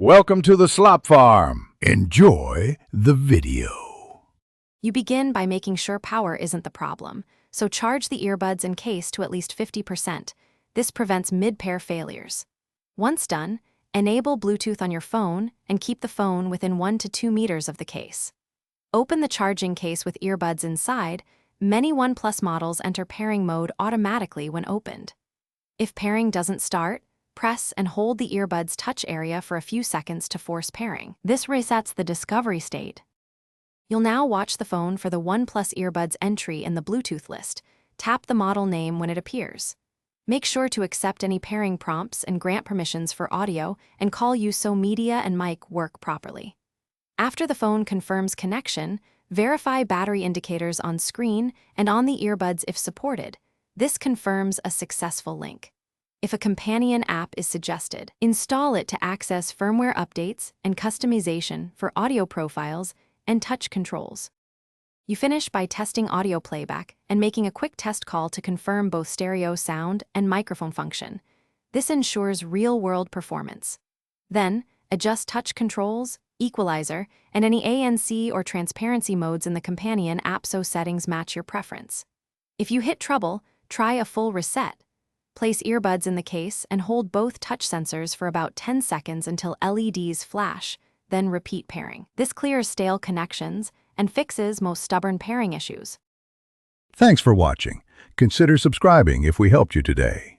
Welcome to the Slop Farm. Enjoy the video. You begin by making sure power isn't the problem, so charge the earbuds and case to at least 50%. This prevents mid-pair failures. Once done, enable Bluetooth on your phone and keep the phone within 1 to 2 meters of the case. Open the charging case with earbuds inside. Many Oneplus models enter pairing mode automatically when opened. If pairing doesn't start, press and hold the earbuds touch area for a few seconds to force pairing. This resets the discovery state. You'll now watch the phone for the Oneplus Earbuds entry in the Bluetooth list. Tap the model name when it appears. Make sure to accept any pairing prompts and grant permissions for audio and call you so media and mic work properly. After the phone confirms connection, verify battery indicators on screen and on the earbuds if supported. This confirms a successful link. If a companion app is suggested, install it to access firmware updates and customization for audio profiles and touch controls. You finish by testing audio playback and making a quick test call to confirm both stereo sound and microphone function. This ensures real-world performance. Then, adjust touch controls, equalizer, and any ANC or transparency modes in the companion app so settings match your preference. If you hit trouble, try a full reset. Place earbuds in the case and hold both touch sensors for about 10 seconds until LEDs flash, then repeat pairing. This clears stale connections and fixes most stubborn pairing issues. Thanks for watching. Consider subscribing if we helped you today.